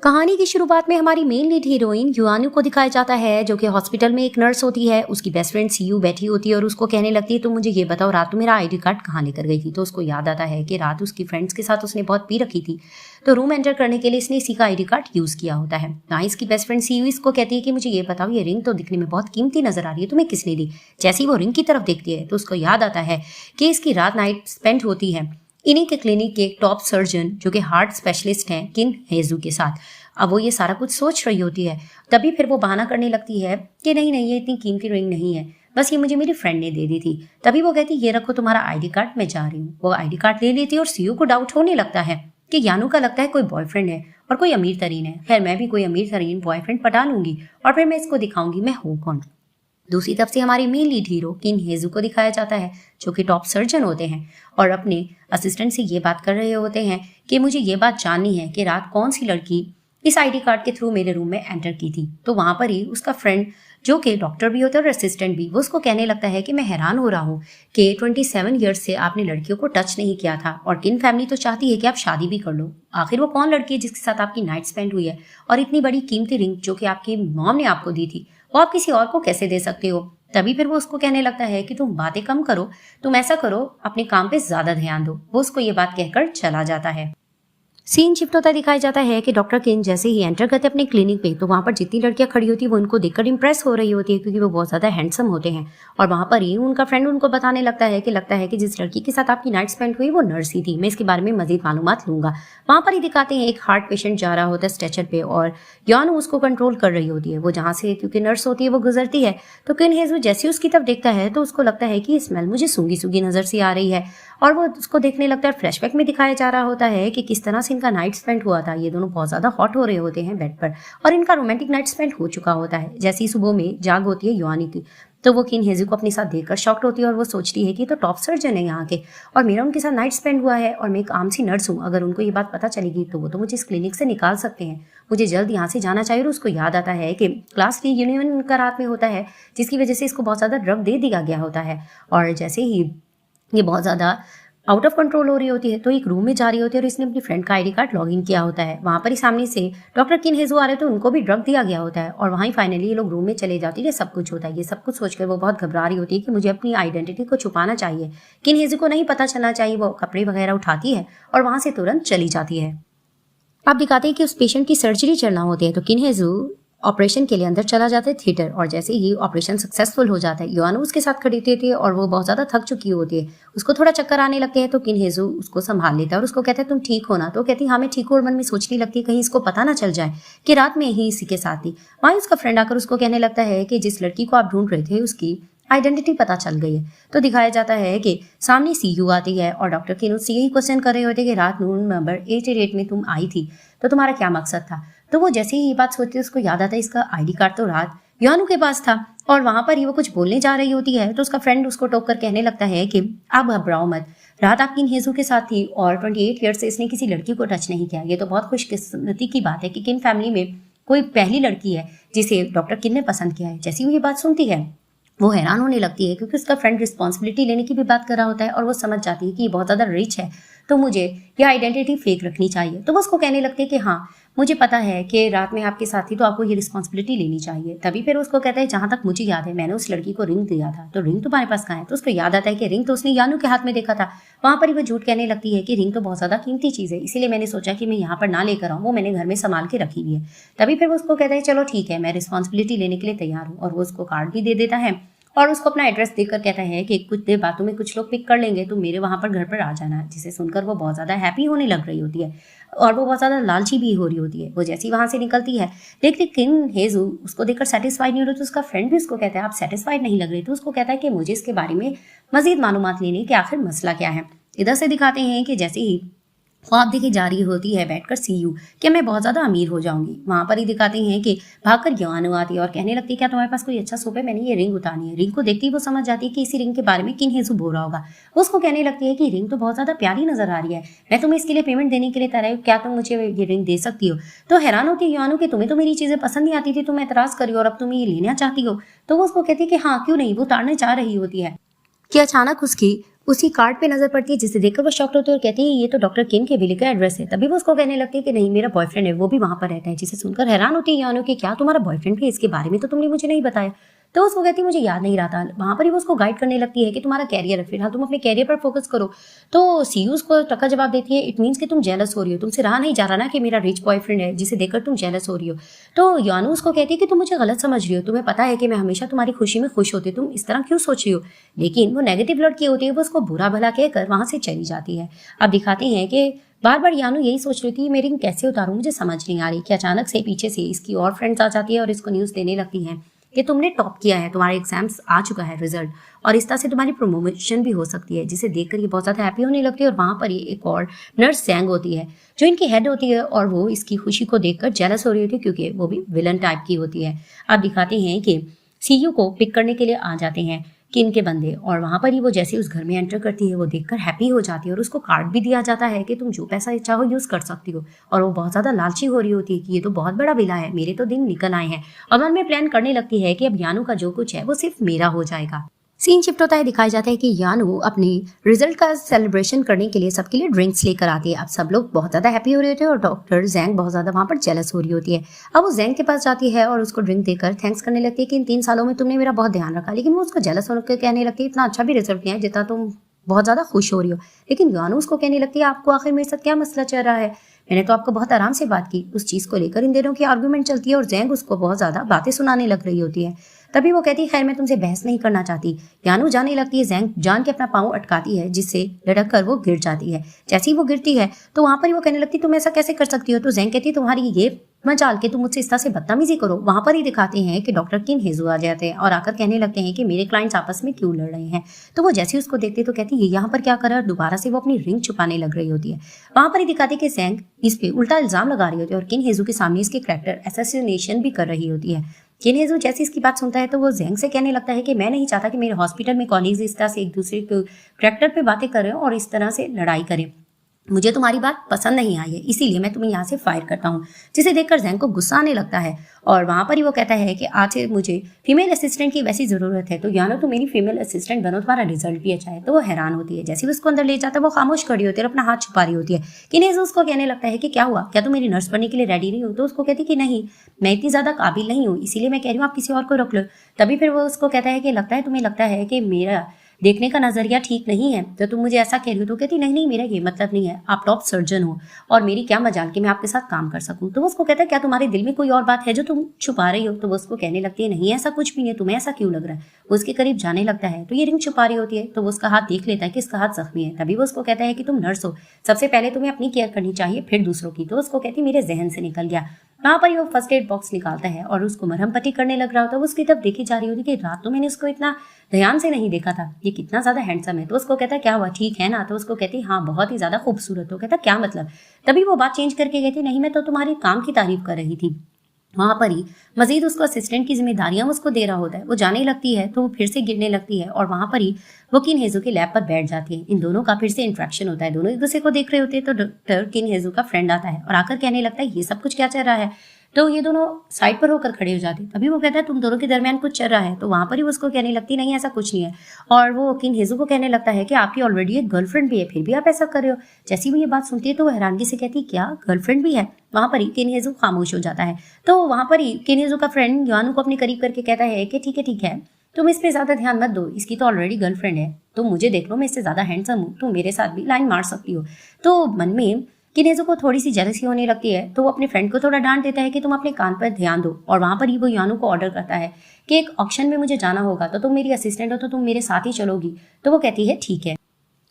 कहानी की शुरुआत में हमारी मेन लीड हीरोइन युआनू को दिखाया जाता है, जो कि हॉस्पिटल में एक नर्स होती है। उसकी बेस्ट फ्रेंड सीयू बैठी होती है और उसको कहने लगती है, तुम मुझे ये बताओ रात को मेरा आईडी कार्ड कहाँ लेकर गई थी। तो उसको याद आता है कि रात उसकी फ्रेंड्स के साथ उसने बहुत पी रखी थी, तो रूम एंटर करने के लिए इसने इसी का आईडी कार्ड यूज किया होता है। ना इसकी बेस्ट फ्रेंड सीयू इसको कहती है कि मुझे ये बताओ, ये रिंग तो दिखने में बहुत कीमती नजर आ रही है, तुम्हें किसने दी। जैसे ही वो रिंग की तरफ देखती है तो उसको याद आता है कि इसकी रात नाइट स्पेंड होती है इन्हीं के क्लिनिक के टॉप सर्जन, जो कि हार्ट स्पेशलिस्ट हैं, किन हेजू के साथ। अब वो ये सारा कुछ सोच रही होती है, तभी फिर वो बहाना करने लगती है कि नहीं नहीं, ये इतनी कीमती रिंग नहीं है, बस ये मुझे मेरी फ्रेंड ने दे दी थी। तभी वो कहती ये रखो तुम्हारा आईडी कार्ड, मैं जा रही हूँ। वो आईडी कार्ड ले लेती है और सीयू को डाउट होने लगता है कि यानू का लगता है कोई बॉयफ्रेंड है और कोई अमीर तरीन है। खैर मैं भी कोई अमीर तरीन बॉयफ्रेंड पटा लूंगी और फिर मैं इसको दिखाऊंगी मैं हूँ कौन। दूसरी तरफ से हमारी मेन लीड हीरो किन हेजू को दिखाया जाता है, जो कि टॉप सर्जन होते हैं और अपने असिस्टेंट से ये बात कर रहे होते हैं कि मुझे ये बात जाननी है कि रात कौन सी लड़की इस आईडी कार्ड के थ्रू मेरे रूम में एंटर की थी। तो वहां पर ही उसका फ्रेंड, जो कि डॉक्टर भी होता है और असिस्टेंट भी, वो उसको कहने लगता है कि मैं हैरान हो रहा हूँ कि 27 ईयर्स से आपने लड़कियों को टच नहीं किया था और किन फैमिली तो चाहती है कि आप शादी भी कर लो। आखिर वो कौन लड़की है जिसके साथ आपकी नाइट स्पेंड हुई है, और इतनी बड़ी कीमती रिंग जो कि आपकी मॉम ने आपको दी थी वो आप किसी और को कैसे दे सकते हो। तभी फिर वो उसको कहने लगता है कि तुम बातें कम करो, तुम ऐसा करो अपने काम पे ज्यादा ध्यान दो। वो उसको ये बात कहकर चला जाता है। सीन शिफ्ट होता दिखाया जाता है कि डॉक्टर किन जैसे ही एंटर करते अपने क्लिनिक पे, तो वहां पर जितनी लड़कियां खड़ी होती है वो उनको देखकर इंप्रेस हो रही होती है, क्योंकि वो बहुत ज्यादा हैंडसम होते हैं। और वहां पर ही उनका फ्रेंड उनको बताने लगता है कि जिस लड़की के साथ आपकी नाइट स्पेंड हुई वो नर्स ही थी, मैं इसके बारे में मजीद मालूमात लूंगा। वहां पर ही दिखाते हैं एक हार्ट पेशेंट जा रहा होता है स्ट्रेचर पे और यानू उसको कंट्रोल कर रही होती है। वो जहां से क्योंकि नर्स होती है वो गुजरती है, तो किन हेजू जैसे उसकी तरफ देखता है तो उसको लगता है कि ये स्मेल मुझे सूंगी सूंगी नजर से आ रही है, और वो उसको देखने लगता है। फ्लैशबैक में दिखाया जा रहा होता है कि किस तरह से इनका नाइट स्पेंड हुआ था। ये दोनों बहुत ज्यादा हॉट हो रहे होते हैं बेड पर और इनका रोमांटिक नाइट स्पेंड हो चुका होता है। जैसे ही सुबह में जाग होती है युआनी की, तो वो किन हेजू को अपने साथ देखकर शॉक्ड होती है और वो सोचती है कि तो टॉप सर्जन है यहाँ के और मेरा उनके साथ नाइट स्पेंड हुआ है और मैं एक आम सी नर्स हूँ। अगर उनको ये बात पता चलेगी तो वो तो मुझे इस क्लिनिक से निकाल सकते हैं, मुझे जल्द यहाँ से जाना चाहिए। और उसको याद आता है कि क्लास रीयूनियन का रात में होता है, जिसकी वजह से इसको बहुत ज्यादा ड्रग दे दिया गया होता है। और जैसे ही ये बहुत ज्यादा आउट ऑफ कंट्रोल हो रही होती है तो एक रूम में जा रही होती है और इसने अपनी फ्रेंड का आईडी कार्ड लॉग इन किया होता है। वहां पर ही सामने से डॉक्टर किन हेजू आ रहे तो उनको भी ड्रग दिया गया होता है और वहीं फाइनली ये लोग रूम में चले जाती है। सब कुछ होता है, ये सब कुछ सोचकर वो बहुत घबरा रही होती है कि मुझे अपनी आइडेंटिटी को छुपाना चाहिए, किन हेजू को नहीं पता चलना चाहिए। वो कपड़े वगैरह उठाती है और वहां से तुरंत चली जाती है। अब दिखाते हैं कि उस पेशेंट की सर्जरी चलना होती है, तो किन हेजू ऑपरेशन के लिए अंदर चला जाता है थिएटर, और जैसे ही ऑपरेशन सक्सेसफुल हो जाता है युआनू उसके साथ खड़ी होती है और वो बहुत ज्यादा थक चुकी होती है। उसको थोड़ा चक्कर आने लगते हैं तो किन हेजू उसको संभाल लेता है और उसको कहता है तुम ठीक हो ना। तो कहती हाँ मैं ठीक हूँ, और मन में सोचने लगती है कहीं इसको पता ना चल जाए कि रात में ही इसी के साथ थी। वहीं उसका फ्रेंड आकर उसको कहने लगता है कि जिस लड़की को आप ढूंढ रहे थे उसकी आइडेंटिटी पता चल गई है। तो दिखाया जाता है कि सामने सीयू आती है और डॉक्टर किन उससे यही क्वेश्चन कर रहे होते कि रात रूम नंबर 88 में तुम आई थी तो तुम्हारा क्या मकसद था। तो वो जैसे ही ये बात सोचती है उसको याद आता है इसका आईडी कार्ड तो रात यानू के पास था, और वहां पर ही वो कुछ बोलने जा रही होती है तो उसका फ्रेंड उसको टोक कर कहने लगता है कि आप घबराओ मत, रात आप किन हेजू के साथ थी और 28 ईयर से इसने किसी लड़की को टच नहीं किया। ये तो बहुत खुशकिस्मती की बात है कि किन फैमिली में कोई पहली लड़की है जिसे डॉक्टर किन ने पसंद किया है। जैसी वो ये बात सुनती है वो हैरान होने लगती है, क्योंकि उसका फ्रेंड रिस्पॉन्सिबिलिटी लेने की भी बात कर रहा होता है और वो समझ जाती है कि ये बहुत ज़्यादा रिच है तो मुझे ये आइडेंटिटी फेक रखनी चाहिए। तो वो उसको कहने लगती है कि हाँ मुझे पता है कि रात में आपके साथ थी तो आपको ये रिस्पॉन्सिबिलिटी लेनी चाहिए। तभी फिर उसको कहता है जहाँ तक मुझे याद है मैंने उस लड़की को रिंग दिया था, तो रिंग तुम्हारे पास कहाँ है। तो उसको याद आता है कि रिंग तो उसने यानू के हाथ में देखा था। वहां पर ही वो झूठ कहने लगती है कि रिंग तो बहुत ज्यादा कीमती चीज है, इसीलिए मैंने सोचा कि मैं यहाँ पर ना लेकर आऊँ, वो मैंने घर में संभाल के रखी हुई है। तभी फिर वो उसको कहता है चलो ठीक है मैं रिस्पॉन्सिबिलिटी लेने के लिए तैयार हूँ, और वो उसको कार्ड भी दे देता है और उसको अपना एड्रेस देकर कहता है कि कुछ देर बाद तुम्हें कुछ लोग पिक कर लेंगे, तो मेरे वहां पर घर पर आ जाना। जिसे सुनकर वो बहुत ज्यादा हैप्पी होने लग रही होती है और वो बहुत ज्यादा लालची भी हो रही होती है। वो जैसी वहां से निकलती है देखते किन हेजू उसको देखकर सेटिस्फाइड नहीं हो रही, तो उसका फ्रेंड भी उसको कहता है आप सेटिस्फाइड नहीं लग रही। तो उसको कहता है कि मुझे इसके बारे में मजीद मालूमात लेने कि आखिर मसला क्या है। इधर से दिखाते हैं कि जैसे ही ख्वाब देखी जा रही होती है बैठकर सीयू कि मैं बहुत ज्यादा अमीर हो जाऊंगी। वहां पर ही दिखाते हैं कि भागकर यानू आती है और कहने लगती है क्या तुम्हारे पास कोई अच्छा सोप है, मैंने ये रिंग उतारनी है। रिंग को देखती ही वो समझ जाती है कि इसी रिंग के बारे में किन हेजू बोल रहा होगा। वो उसको कहने लगती है कि रिंग तो बहुत ज्यादा प्यारी नजर आ रही है, मैं तुम्हें इसके लिए पेमेंट देने के लिए तैयार हूं, क्या तुम मुझे ये रिंग दे सकती हो। तो हैरान होती है यानू कि तुम्हें तो मेरी चीजें पसंद नहीं आती थी, तुम एतराज करी और अब तुम ये लेना चाहती हो। तो वो उसको कहती है कि हाँ क्यों नहीं। वो उतारने जा रही होती है कि अचानक उसकी उसी कार्ड पे नजर पड़ती है जिसे देखकर वो शॉक्ड होती है और कहती है ये तो डॉक्टर किन के विले का एड्रेस है। तभी वो उसको कहने लगती है कि नहीं, मेरा बॉयफ्रेंड है, वो भी वहां पर रहता है। जिसे सुनकर हैरान होती है यानो कि क्या तुम्हारा बॉयफ्रेंड भी, इसके बारे में तो तुमने मुझे नहीं बताया। तो उसको कहती है मुझे याद नहीं रहा था। वहां पर ही वो उसको गाइड करने लगती है कि तुम्हारा कैरियर है, फिलहाल तुम अपने कैरियर पर फोकस करो। तो सीयू उसको टक्का जवाब देती है, इट मीन्स कि तुम जेलस हो रही हो, तुमसे रहा नहीं जा रहा ना कि मेरा रिच बॉयफ्रेंड है जिसे देखकर तुम जेलस हो रही हो। तो यानू उसको कहती है कि तुम मुझे गलत समझ रही हो, तुम्हें पता है कि मैं हमेशा तुम्हारी खुशी में खुश होती हूँ, तुम इस तरह क्यों सोच रही हो। लेकिन वो नेगेटिव लड़की होती है, वो उसको बुरा भला कहकर वहां से चली जाती है। अब दिखाते हैं कि बार बार यानू यही सोच रही थी, मेरी कैसे उतारूं, मुझे समझ नहीं आ रही कि अचानक से पीछे से इसकी और फ्रेंड्स आ जाती है और इसको न्यूज़ देने लगती हैं कि तुमने टॉप किया है, तुम्हारे एग्जाम्स आ चुका है रिजल्ट, और इस तरह से तुम्हारी प्रमोशन भी हो सकती है। जिसे देखकर ये बहुत ज़्यादा हैप्पी होने लगती है। और वहाँ पर ये एक और नर्स जैंग होती है जो इनकी हेड होती है और वो इसकी खुशी को देखकर जेलस हो रही होती है क्योंकि वो भी विलन टाइप की होती है। अब दिखाते हैं कि सीयू को पिक करने के लिए आ जाते हैं किन के बंदे, और वहां पर ही वो जैसे उस घर में एंटर करती है वो देखकर हैप्पी हो जाती है और उसको कार्ड भी दिया जाता है कि तुम जो पैसा चाहो यूज कर सकती हो। और वो बहुत ज्यादा लालची हो रही होती है कि ये तो बहुत बड़ा बिला है, मेरे तो दिन निकल आए हैं, और मन में प्लान करने लगती है कि अब यानू का जो कुछ है वो सिर्फ मेरा हो जाएगा। सीन शिफ्ट होता है, दिखाया जाता है कि यानू अपने रिजल्ट का सेलिब्रेशन करने के लिए सबके लिए ड्रिंक्स लेकर आती है। अब सब लोग बहुत ज्यादा हैप्पी हो रहे होते हैं और डॉक्टर जैंग बहुत ज्यादा वहां पर जेलस हो रही होती है। अब वो जैंग के पास जाती है और उसको ड्रिंक देकर थैंक्स करने लगती है कि इन 3 सालों में तुमने मेरा बहुत ध्यान रखा। लेकिन वो उसको जेलस होकर कहने लगती है इतना अच्छा भी रिजल्ट नहीं है जितना तुम बहुत ज्यादा खुश हो रही हो। लेकिन यानू उसको कहने लगती है आपको आखिर मेरे साथ क्या मसला चल रहा है, मैंने तो आपको बहुत आराम से बात की। उस चीज को लेकर इन दिनों की आर्गुमेंट चलती है और जैंग उसको बहुत ज्यादा बातें सुनाने लग रही होती है। तभी वो कहती है खैर मैं तुमसे बहस नहीं करना चाहती। यानू जाने लगती है, जैंग जान के अपना पाँव अटकाती है जिससे लटक कर वो गिर जाती है। जैसे ही वो गिरती है तो वहां पर ही वो कहने लगती तुम ऐसा कैसे कर सकती हो। तो जैंग कहती है तुम्हारी ये मजाल के तुम मुझसे इस तरह से बदतमीजी करो। वहां पर ही दिखाते हैं कि डॉक्टर किन हेजू आ जाते हैं और आकर कहने लगते हैं कि मेरे क्लाइंट्स आपस में क्यों लड़ रहे हैं। तो वो जैसे ही उसको देखते तो कहती है यहाँ पर क्या कर रहा है, दोबारा से वो अपनी रिंग छुपाने लग रही होती है। वहां पर ही दिखाते कि जैंग इस पे उल्टा इल्जाम लगा रही होती है और किन हेजू के सामने इसके कैरेक्टर असैसिनेशन भी कर रही होती है। किन हेजू जैसे इसकी बात सुनता है तो वो जैंग से कहने लगता है कि मैं नहीं चाहता कि मेरे हॉस्पिटल में कॉलीग्स इस तरह से एक दूसरे के कैरेक्टर पे बातें करें और इस तरह से लड़ाई करें। मुझे तुम्हारी बात पसंद नहीं आई है, इसीलिए मैं तुम्हें यहाँ से फायर करता हूँ। जिसे देखकर जैंग को गुस्सा आने लगता है और वहां पर ही वो कहता है कि आज से मुझे फीमेल असिस्टेंट की वैसी जरूरत है, तो यानो तुम मेरी फीमेल असिस्टेंट बनो, तुम्हारा रिजल्ट भी अच्छा है। तो वो हैरान होती है। जैसे ही उसको अंदर ले जाता है वो खामोश खड़ी होती है और अपना हाथ छुपा रही होती है। किनेज उसको कहने लगता है कि क्या हुआ, क्या तुम मेरी नर्स बनने के लिए रेडी नहीं हो। तो उसको कहती कि नहीं, मैं इतनी ज्यादा काबिल नहीं हूँ, इसीलिए मैं कह रही हूँ आप किसी और को रख लो। तभी फिर वो उसको कहता है कि लगता है तुम्हें लगता है कि मेरा देखने का नजरिया ठीक नहीं है तो तुम मुझे ऐसा कह रही हो। तो कहती नहीं नहीं, मेरा ये मतलब नहीं है, आप टॉप सर्जन हो और मेरी क्या मजाल कि मैं आपके साथ काम कर सकूं। तो वो उसको कहता है क्या तुम्हारे दिल में कोई और बात है जो तुम छुपा रही हो। तो वो उसको कहने लगती है नहीं ऐसा कुछ भी नहीं है, तुम्हें ऐसा क्यों लग रहा है। वो उसके करीब जाने लगता है तो ये रिंग छुपा रही होती है तो वो उसका हाथ देख लेता है कि इसका हाथ जख्मी है। तभी वो उसको कहता है कि तुम नर्स हो, सबसे पहले तुम्हें अपनी केयर करनी चाहिए फिर दूसरों की। तो उसको कहती मेरे जहन से निकल गया। वहां पर वो फर्स्ट एड बॉक्स निकालता है और उसको मरहम पट्टी करने लग रहा होता है। वो उसकी तरफ देखी जा रही होती कि रात तो मैंने उसको इतना ध्यान से नहीं देखा था, ये कितना ज्यादा हैंडसम है। तो उसको कहता है क्या हुआ, ठीक है ना। तो उसको कहती हाँ बहुत ही ज्यादा खूबसूरत हो। कहता क्या मतलब। तभी वो बात चेंज करके कहती नहीं मैं तो तुम्हारी काम की तारीफ कर रही थी। वहां पर ही मजीद उसको असिस्टेंट की जिम्मेदारियां उसको दे रहा होता है। वो जाने लगती है तो वो फिर से गिरने लगती है और वहां पर ही वो किन हेजू के लैब पर बैठ जाती है। इन दोनों का फिर से इंट्रैक्शन होता है, दोनों एक दूसरे को देख रहे होते हैं। तो डॉक्टर किन हेजू का फ्रेंड आता है और आकर कहने लगता है ये सब कुछ क्या चल रहा है। तो ये दोनों साइड पर होकर खड़े हो जाते हैं। तभी वो कहता है तुम दोनों के दरमियान कुछ चल रहा है। तो वहां पर ही उसको कहने लगती नहीं ऐसा कुछ नहीं है। और वो किन हेजू को कहने लगता है कि आपकी ऑलरेडी एक गर्लफ्रेंड भी है, फिर भी आप ऐसा कर रहे हो। जैसी वो ये बात सुनती है तो वो हैरानगी से कहती क्या गर्लफ्रेंड भी है। वहां पर ही किन हेजू खामोश हो जाता है। तो वहां पर ही किन हेजू का फ्रेंड यानू को अपने करीब करके कहता है कि ठीक है तुम इस पे ज्यादा ध्यान मत दो, इसकी तो ऑलरेडी गर्लफ्रेंड है। तो मुझे देख लो, मैं इससे ज्यादा हैंडसम हूँ, तो मेरे साथ भी लाइन मार सकती हो। तो मन में किनेजो को थोड़ी सी जेलसी होने लगती है तो वो अपने फ्रेंड को थोड़ा डांट देता है कि तुम अपने कान पर ध्यान दो। और वहां पर ही वो यानू को ऑर्डर करता है कि एक ऑक्शन में मुझे जाना होगा तो तुम मेरी असिस्टेंट हो तो तुम मेरे साथ ही चलोगी। तो वो कहती है ठीक है।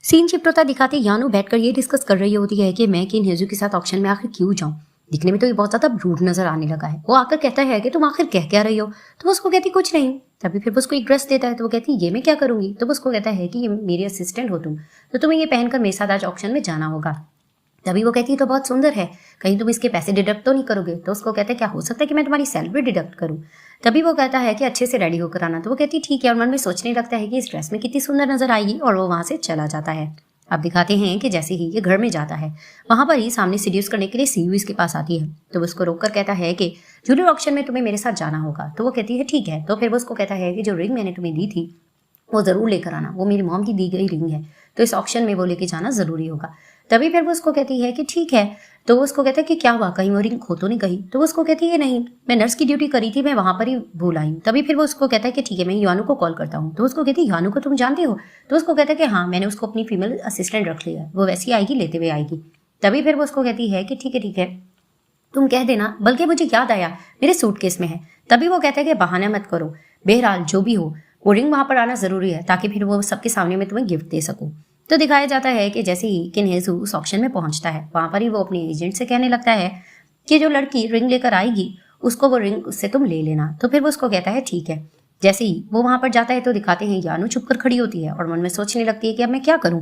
सीन शिफ्ट होता दिखाते यानू बैठकर ये डिस्कस कर रही होती है कि मैं किन हेजू के साथ ऑक्शन में आखिर क्यों जाऊं, दिखने में तो ये बहुत ज्यादा रूड नजर आने लगा है। वो आकर कहता है कि तुम आखिर कह क्या रही हो। तो वो उसको कहती कुछ नहीं। तभी फिर वो उसको एक ड्रेस देता है तो वो कहती ये मैं क्या करूंगी। तो वो उसको कहता है कि ये मेरी असिस्टेंट हो तुम, तो तुम्हें ये पहनकर मेरे साथ आज ऑक्शन में जाना होगा। तभी वो कहती है तो बहुत सुंदर है, कहीं तुम इसके पैसे डिडक्ट तो नहीं करोगे। तो उसको कहते हैं क्या हो सकता है कि मैं तुम्हारी सैलरी डिडक्ट करूं। तभी वो कहता है कि अच्छे से रेडी होकर आना। तो वो कहती ठीक है और मन में सोचने लगता है कि इस ड्रेस में कितनी सुंदर नजर आएगी और वो वहां से चला जाता है। अब दिखाते हैं कि जैसे ही ये घर में जाता है वहां पर ही सामने सीड्यूस करने के लिए सीयू इसके पास आती है। तो वो उसको रोककर कहता है कि जूनियर ऑक्शन में तुम्हें मेरे साथ जाना होगा। तो वो कहती है ठीक है। तो फिर वो उसको कहता है कि जो रिंग मैंने तुम्हें दी थी वो जरूर लेकर आना, वो मेरी मॉम की दी गई रिंग है। तो इस ऑक्शन में वो लेके जाना ज़रूरी होगा। तभी फिर वो उसको कहती है कि ठीक है। तो वो उसको कहता है कि क्या हुआ, कहीं वो रिंग खो तो नहीं गई। तो वो उसको कहती है नहीं, मैं नर्स की ड्यूटी करी थी, मैं वहाँ पर ही भूल आई हूँ। तभी फिर वो उसको कहता है कि ठीक है, मैं युआनू को कॉल करता हूँ। तो उसको कहती है युआनू को तुम जानते हो? तो उसको कहता है कि हाँ, मैंने उसको अपनी फीमेल असिस्टेंट रख लिया है, वो वैसी आएगी, लेते हुए आएगी। तभी फिर वो उसको कहती है कि ठीक है तुम कह देना, बल्कि मुझे याद आया मेरे सूटकेस में है। तभी वो कहता है कि बहाना मत करो, बहरहाल जो भी हो वो रिंग वहां पर आना जरूरी है ताकि फिर वो सबके सामने में तुम्हें गिफ्ट दे सकूं। तो दिखाया जाता है कि जैसे ही किन्हेजू उस ऑक्शन में पहुंचता है, वहां पर ही वो अपने एजेंट से कहने लगता है कि जो लड़की रिंग लेकर आएगी उसको वो रिंग उससे तुम ले लेना। तो फिर वो उसको कहता है ठीक है। जैसे ही वो वहां पर जाता है तो दिखाते हैं यानू चुप कर खड़ी होती है और मन में सोचने लगती है कि अब मैं क्या करूं,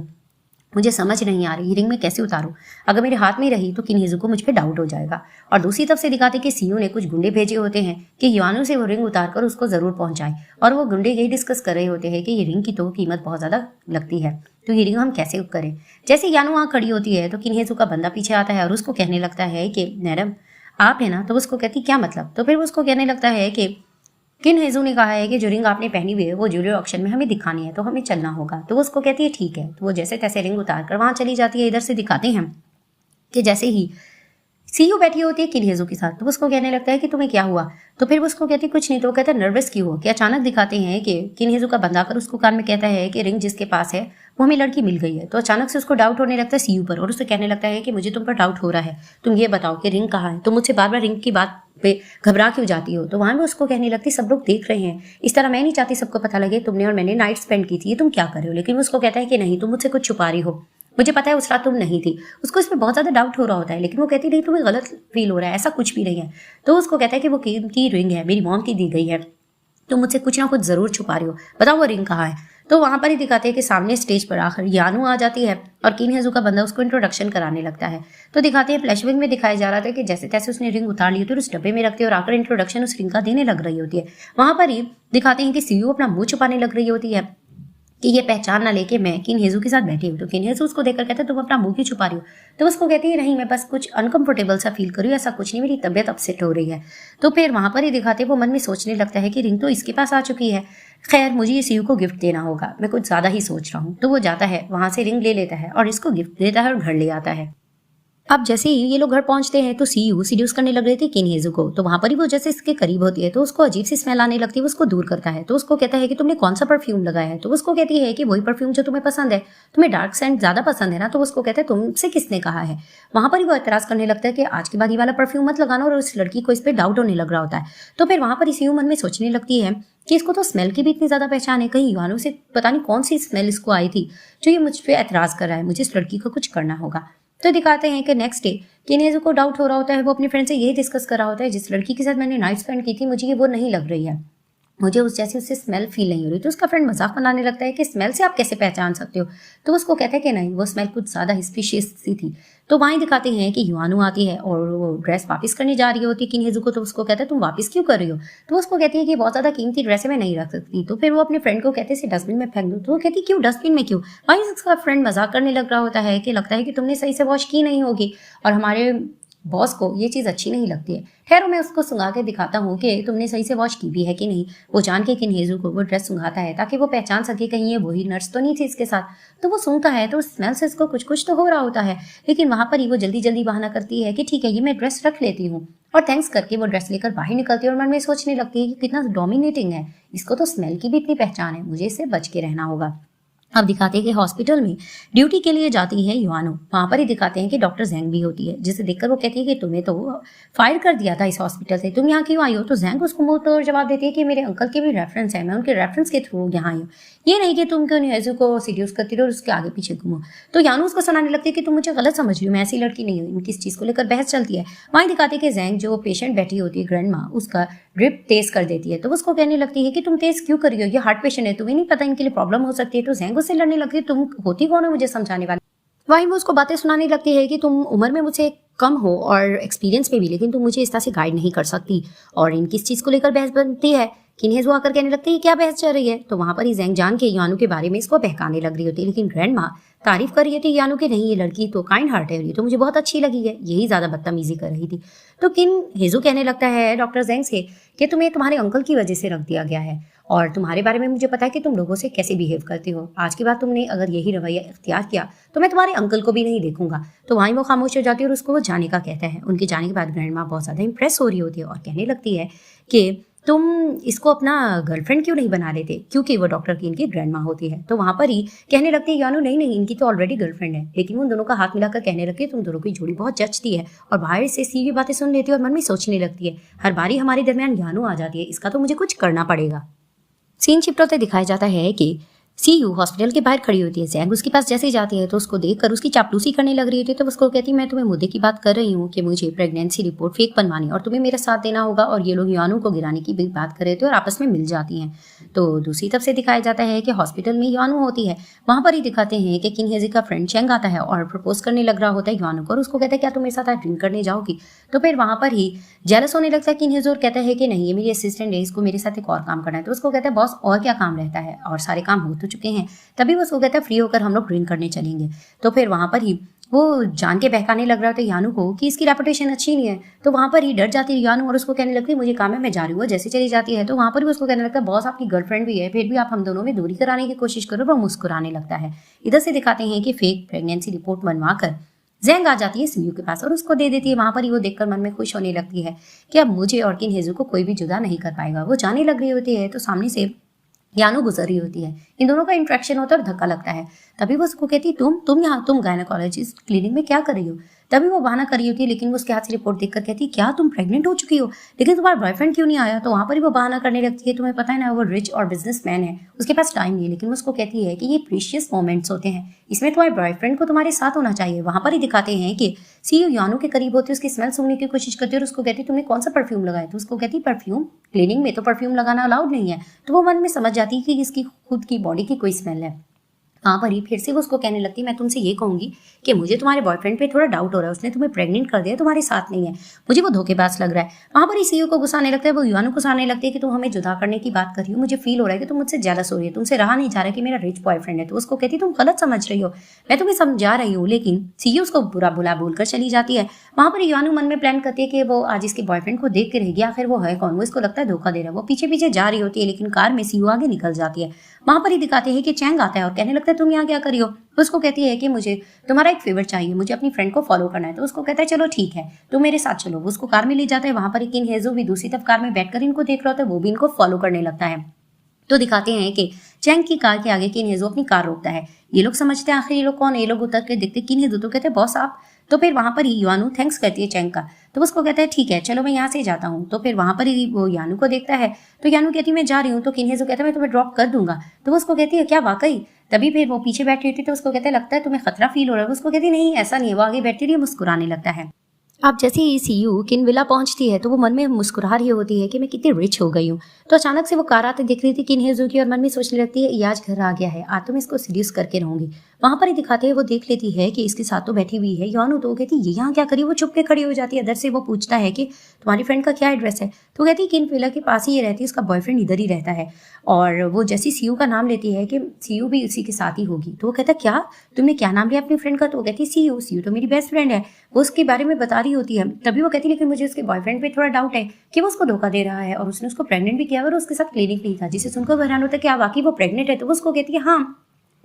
मुझे समझ नहीं आ रही रिंग में कैसे उतारूं। अगर मेरे हाथ में रही तो किन्हेजू को मुझ पे डाउट हो जाएगा। और दूसरी तरफ से दिखाते कि सीयू ने कुछ गुंडे भेजे होते हैं कि युआनू से वो रिंग उतार कर उसको जरूर पहुंचाए। और वो गुंडे यही डिस्कस कर रहे होते हैं कि ये रिंग की तो कीमत बहुत ज्यादा लगती है, तो ये रिंग हम कैसे करें। जैसे यानू वहां खड़ी होती है तो किन्हेजू का बंदा पीछे आता है और उसको कहने लगता है कि मैडम आप है ना। तो उसको कहती क्या मतलब। तो फिर वो उसको कहने लगता है कि किन्हेजू ने कहा है कि जो रिंग आपने पहनी हुई है वो ज्वेलरी ऑक्शन में हमें दिखानी है, तो हमें चलना होगा। तो वो उसको कहती है ठीक है। तो वो जैसे तैसे रिंग उतार कर वहां चली जाती है। इधर से दिखाते हैं कि जैसे ही सीयू बैठी होती है किन्हेजू के साथ, तो उसको कहने लगता है कि तुम्हें क्या हुआ। तो फिर वो उसको कहती कुछ नहीं। तो वो कहता है नर्वस क्यों हो। कि अचानक दिखाते हैं कि किन्हेजू का बंदा आकर उसको कान में कहता है कि रिंग जिसके पास है वो हमें लड़की मिल गई है। तो अचानक से उसको डाउट होने लगता है सीयू पर और उसे कहने लगता है कि मुझे तुम पर डाउट हो रहा है, तुम ये बताओ कि रिंग कहाँ है, तुम मुझसे बार बार रिंग की बात पे घबरा क्यों जाती हो। तो वहां भी उसको कहने लगती सब लोग देख रहे हैं, इस तरह मैं नहीं चाहती सबको पता लगे तुमने और मैंने नाइट स्पेंड की थी, ये तुम क्या कर रहे हो। लेकिन वो उसको कहता है कि नहीं, तुम मुझसे कुछ छुपा रही हो, मुझे पता है उस रात तुम नहीं थी। उसको इसमें बहुत ज्यादा डाउट हो रहा होता है, लेकिन वो कहती नहीं तुम्हें गलत फील हो रहा है, ऐसा कुछ भी नहीं है। तो उसको कहता है कि वो कीमती रिंग है, मेरी मॉम की दी गई है, तुम मुझसे कुछ ना कुछ जरूर छुपा रही हो, बताओ वो रिंग कहाँ है। तो वहां पर ही दिखाते हैं कि सामने स्टेज पर आकर यानू आ जाती है और किन्हेजू का बंदा उसको इंट्रोडक्शन कराने लगता है। तो दिखाते हैं फ्लैशबैक में दिखाया जा रहा था कि जैसे तैसे उसने रिंग उतार ली होती है और उस डब्बे में रखते और आकर इंट्रोडक्शन उस रिंग का देने लग रही होती है। वहां पर ही दिखाते हैं कि सीयू अपना मुंह छुपाने लग रही होती है कि ये पहचान ना लेके मैं किन्हेजू के साथ बैठी हूँ। तो किन्हेजू उसको देखकर कहता है तुम अपना मुंह क्यों छुपा रही हो। तो उसको कहती है नहीं, मैं बस कुछ अनकंफर्टेबल सा फील कर रही हूँ, ऐसा कुछ नहीं, मेरी तबीयत अपसेट हो रही है। तो फिर वहां पर ही दिखाते वो मन में सोचने लगता है कि रिंग तो इसके पास आ चुकी है, खैर मुझे ये सीयू को गिफ्ट देना होगा, मैं कुछ ज्यादा ही सोच रहा हूँ। तो वो जाता है वहां से रिंग ले लेता है और इसको गिफ्ट देता है और घर ले आता है। अब जैसे ही ये लोग घर पहुंचते हैं तो सीयू सीड्यूस करने लग रही थी किन्हेजू को। तो वहां पर ही वो जैसे इसके करीब होती है तो उसको अजीब सी स्मेल आने लगती है, वो उसको दूर करता है। तो उसको कहता है कि तुमने कौन सा परफ्यूम लगाया है। तो उसको कहती है कि वही परफ्यूम जो तुम्हें पसंद है, तुम्हें डार्क सेंट ज्यादा पसंद है ना। तो उसको कहता है तुमसे किसने कहा है। वहां पर ही वो एतराज करने लगता है कि आज के बाद ये वाला परफ्यूम मत लगाना, और उस लड़की को इस पर डाउट होने लग रहा होता है। तो फिर वहां पर ही सीयू मन में सोचने लगती है कि इसको तो स्मेल की भी इतनी ज्यादा पहचान है, कहीं युआनू से पता नहीं कौन सी स्मेल इसको आई थी जो ये मुझ पर एतराज कर रहा है, मुझे इस लड़की को कुछ करना होगा। तो दिखाते हैं कि नेक्स्ट डे किन्हेजू को डाउट हो रहा होता है, वो अपनी फ्रेंड से यही डिस्कस कर रहा होता है जिस लड़की के साथ मैंने नाइट स्पेंड की थी मुझे ये वो नहीं लग रही है, मुझे उस जैसी उससे स्मेल फील नहीं हो रही। तो उसका फ्रेंड मजाक बनाने लगता है कि स्मेल से आप कैसे पहचान सकते हो। तो उसको कहते हैं कि नहीं, वो स्मेल कुछ ज्यादा हिस्पिशियस सी थी। तो वहीं दिखाते हैं कि युआनू आती है और वो ड्रेस वापस करने जा रही होती है किन्हेजू को। तो उसको कहता है तुम वापस क्यों कर रही हो। तो उसको कहती है कि बहुत ज्यादा कीमती ड्रेस है, मैं नहीं रख सकती। तो फिर वो अपने फ्रेंड को कहते हैं डस्टबिन में फेंक दो। तो वो कहती क्यों, डस्टबिन में क्यों। वहीं उसका फ्रेंड मजाक करने लग रहा होता है कि लगता है कि तुमने सही से वॉश की नहीं होगी और हमारे बॉस को ये चीज़ अच्छी नहीं लगती है। खैर मैं उसको सुंघा के दिखाता हूँ कि तुमने सही से वॉश की भी है कि नहीं। वो जान के किन्हेजू को वो ड्रेस सुंघाता है ताकि वो पहचान सके कहीं ये वही नर्स तो नहीं थी इसके साथ। तो वो सूंघता है तो स्मेल से इसको कुछ कुछ तो हो रहा होता है, लेकिन वहां पर ही वो जल्दी जल्दी बहाना करती है कि ठीक है ये मैं ड्रेस रख लेती हूँ। और थैंक्स करके वो ड्रेस लेकर बाहर निकलती है और मन में सोचने लगती है कि कितना डोमिनेटिंग है, इसको तो स्मेल की भी इतनी पहचान है, मुझे इससे बच के रहना होगा। अब दिखाते हैं कि हॉस्पिटल में ड्यूटी के लिए जाती है युआनू। वहां पर ही दिखाते हैं कि डॉक्टर जैंग भी होती है, जिसे देखकर वो कहती है कि तुम्हें तो फायर कर दिया था इस हॉस्पिटल से, तुम यहाँ क्यों आई हो। तो जैंग उसको मुंह तोड़ जवाब देती है कि मेरे अंकल के भी रेफरेंस है, मैं उनके रेफरेंस के थ्रू यहाँ आई हूँ, ये नहीं कि तुम क्यों निहेजू को सीड्यूस करती रहो और उसके आगे पीछे घूमो। तो यानू उसको सुनाने लगती है कि तुम मुझे गलत समझ रही हो, मैं ऐसी लड़की नहीं हूँ। इनकी इस चीज को लेकर बहस चलती है। वहीं दिखाते हैं कि जैंग जो पेशेंट बैठी होती है ग्रैंड माँ, उसका ड्रिप तेज कर देती है। तो उसको कहने लगती है कि तुम तेज क्यों कर रही हो, ये हार्ट पेशेंट है, तुम्हें नहीं पता इनके लिए प्रॉब्लम हो सकती है। तो जैंग उससे लड़ने लगती है तुम होती कौन हो मुझे समझाने वाली। वहीं वो उसको बातें सुनाने लगती है कि तुम उम्र में मुझसे कम हो और एक्सपीरियंस में भी, लेकिन तुम मुझे इस तरह से गाइड नहीं कर सकती। और इनकी इस चीज़ को लेकर बहस बनती है किन्हेजू आकर कहने लगती है क्या बहस चल रही है। तो वहां पर ही जैंग जान के यानू के बारे में इसको बहकाने लग रही होती है, लेकिन ग्रैंड माँ तारीफ कर रही थी यानू की, नहीं ये लड़की तो काइंड हार्ट है, ये तो मुझे बहुत अच्छी लगी है, यही ज्यादा बदतमीजी कर रही थी। तो किन्हेजू कहने लगता है डॉक्टर जैंग से कि तुम्हें तुम्हारे अंकल की वजह से रख दिया गया है और तुम्हारे बारे में मुझे पता है कि तुम लोगों से कैसे बिहेव करते हो। आज के बाद तुमने अगर यही रवैया इख्तियार किया तो मैं तुम्हारे अंकल को भी नहीं देखूंगा। तो वहीं वो खामोश हो जाती है और उसको वो जाने का कहता है। उनके जाने के बाद ग्रैंड माँ बहुत ज्यादा इंप्रेस हो रही होती है और कहने लगती है कि तुम इसको अपना गर्लफ्रेंड क्यों नहीं बना लेते, क्योंकि वो डॉक्टर की इनकी ग्रैंड माँ होती है। तो वहां पर ही कहने लगती है यानू नहीं नहीं इनकी तो ऑलरेडी गर्लफ्रेंड है, लेकिन वो उन दोनों का हाथ मिलाकर कहने लगती है तुम दोनों की जोड़ी बहुत जचती है और बाहर से सीधी बातें सुन लेती है और मन में सोचने लगती है हर बारी हमारे दरमियान यानू आ जाती है, इसका तो मुझे कुछ करना पड़ेगा। सीन शिफ्ट होते दिखाया जाता है कि सीयू हॉस्पिटल के बाहर खड़ी होती है। जैंग उसके पास जैसे ही जाती है तो उसको देखकर उसकी चापलूसी करने लग रही होती है। तो उसको कहती है मैं तुम्हें मुद्दे की बात कर रही हूँ कि मुझे प्रेगनेंसी रिपोर्ट फेक बनवानी और तुम्हें मेरा साथ देना होगा, और ये लोग यानू को गिराने की भी बात कर रहे थे और आपस में मिल जाती हैं। तो दूसरी तरफ से दिखाया जाता है कि हॉस्पिटल में यानू होती है। वहां पर ही दिखाते हैं कि किन्हेजी का फ्रेंड चैंग आता है और प्रपोज करने लग रहा होता है यानू को और उसको कहता है क्या तुम मेरे साथ आज ड्रिंक करने जाओगी। तो फिर वहां पर ही जेलस होने लगता है किन्हेजू और कहता है कि नहीं ये मेरी असिस्टेंट है, इसको मेरे साथ एक और काम करना है। तो उसको कहता है बॉस और क्या काम रहता है और सारे काम हो तो चुके हैं। तभी वो उसको कहता है फ्री होकर हम लोग ड्रिंक करने चलेंगे। तो फिर वहां पर ही वो जान के बहकाने लग रहा था यानू को कि इसकी रेपुटेशन अच्छी नहीं है। तो वहां पर ही डर जाती है यानू और उसको कहने लगती है मुझे काम है मैं जा रही हूँ। जैसे चली जाती है तो वहां पर भी उसको कहने लगता है बॉस आपकी गर्लफ्रेंड भी है, फिर भी आप हम दोनों में दूरी कराने की कोशिश करो। वो मुस्कुराने लगता है। इधर से दिखाते हैं कि फेक प्रेगनेंसी रिपोर्ट बनवा कर जैंग आ जाती है सीयू के पास और उसको दे देती है। वहां पर ही वो देखकर मन में खुश होने लगती है कि अब मुझे और किन्हेजू को कोई भी जुदा नहीं कर पाएगा। वो जाने लग रही होती है तो सामने से यानू गुजर रही होती है। इन दोनों का इंट्रैक्शन होता है और धक्का लगता है। तभी वो उसको कहती है तुम गायनेकोलॉजिस्ट क्लिनिक में क्या कर रही हो। तभी वो बहाना कर रही होती है, लेकिन वो उसके हाथ से रिपोर्ट देखकर कहती है क्या तुम प्रेग्नेंट हो चुकी हो, लेकिन तुम्हारा बॉयफ्रेंड क्यों नहीं आया। तो वहां पर ही वो बहाना करने लगती है तुम्हें पता है ना वो रिच और बिजनेसमैन है, उसके पास टाइम नहीं है। लेकिन वो उसको कहती है कि ये प्रीशियस मोमेंट्स होते हैं, इसमें तुम्हारे बॉयफ्रेंड को तुम्हारे साथ होना चाहिए। वहां पर ही दिखाते हैं कि सीयू यानू के करीब होती है, उसकी स्मेल सूंघने की कोशिश करती है और उसको कहती है तुमने कौन सा परफ्यूम लगाया। तो उसको कहती है परफ्यूम, क्लीनिंग में तो परफ्यूम लगाना अलाउड नहीं है। तो वो मन में समझ जाती है कि इसकी खुद की बॉडी की कोई स्मेल है। वहां पर ही फिर से वो उसको कहने लगती है मैं तुमसे ये कहूंगी कि मुझे तुम्हारे बॉयफ्रेंड पे थोड़ा डाउट हो रहा है, उसने तुम्हें प्रेग्नेंट कर दिया, तुम्हारे साथ नहीं है, मुझे वो धोखेबाज लग रहा है। वहां पर ही सीयू को गुस्सा आने लगता है, वो यानू को गुस्सा आने लगती है कि तुम हमें जुदा करने की बात कर रही हो, मुझे फील हो रहा है कि तुम मुझसे जेलस हो रही है, तुमसे रहा नहीं जा रहा कि मेरा रिच बॉयफ्रेंड है। तो उसको कहती तुम गलत समझ रही हो, मैं तुम्हें समझा रही हूँ। लेकिन सीयू उसको बुरा बुला बोलकर चली जाती है। वहां पर यानू मन में प्लान करती है कि वो आज इसके बॉयफ्रेंड को देख के रहेगी, आखिर वो है कौन, वो इसको लगता है धोखा दे रहा है। वो पीछे पीछे जा रही होती है लेकिन कार में सीयू आगे निकल जाती है। वहां पर ही दिखाते हैं कि चैंग आता है और कहने लगता है तुम यहाँ क्या करी हो। उसको कहती है कि मुझे तुम्हारा एक फेवर चाहिए, मुझे अपनी फ्रेंड को फॉलो करना है। तो उसको कहता है चलो ठीक है तुम मेरे साथ चलो। वो उसको कार में ले जाता है। वहां पर किन्हेजू भी दूसरी तरफ कार में बैठकर इनको देख रहा होता है, वो भी इनको फॉलो करने लगता है। तो दिखाते हैं कि चैंग की कार के आगे किन्हेजू अपनी कार रोकता है। ये लोग समझते हैं आखिर ये लोग कौन है, ये लोग उतर के देखते किन्हेजू तो कहते हैं बॉस आप। तो फिर वहां पर ही यानू थैंक्स करती है चैंग का। तो उसको कहता है ठीक है चलो मैं यहाँ से जाता हूँ। तो फिर वहां पर ही वो यानू को देखता है। तो यानू कहती है मैं जा रही हूँ। तो किन्हेजू कहता है मैं तुम्हें ड्रॉप कर दूंगा। तो वो उसको कहती है क्या वाकई। तभी फिर वो पीछे बैठी होती है तो उसको कहता है लगता है तुम्हें खतरा फील हो रहा है। उसको कहती है नहीं ऐसा नहीं है। वो आगे बैठी रही है, मुस्कुराने लगता है। अब जैसे ही सीयू किन विला पहुंचती है तो वो मन में मुस्कुरा रही होती है कि मैं कितनी रिच हो गई हूँ। तो अचानक से वो कार आते दिख रही थी किन्हेजू की और मन में सोचने लगती है ये आज घर आ गया है, आज तो मैं इसको सीरियस करके रहूंगी। वहां पर ही दिखाते हैं वो देख लेती है कि इसके साथ तो बैठी हुई है यानू। तो वो कहती है ये यहाँ क्या करी। वो चुप के खड़ी हो जाती है। इधर से वो पूछता है कि तुम्हारी फ्रेंड का क्या एड्रेस है। तो कहती है किन विला के पास ही ये रहती है, उसका बॉयफ्रेंड इधर ही रहता है। और वो जैसी सीयू का नाम लेती है कि सीयू भी उसी के साथ ही होगी। तो वो कहता है क्या तुमने क्या नाम लिया अपनी फ्रेंड का। तो वो कहती है सीयू, सीयू तो मेरी बेस्ट फ्रेंड है। वो उसके बारे में बता रही होती है। तभी वो कहती है लेकिन मुझे उसके बॉयफ्रेंड पे थोड़ा डाउट है कि वो उसको धोखा दे रहा है और उसने उसको प्रेग्नेंट भी किया और उसके साथ क्लिनिक नहीं था, जिसे सुनकर हैरान होता है कि क्या वाकई वो प्रेग्नेंट है। तो वो उसको कहती है हाँ।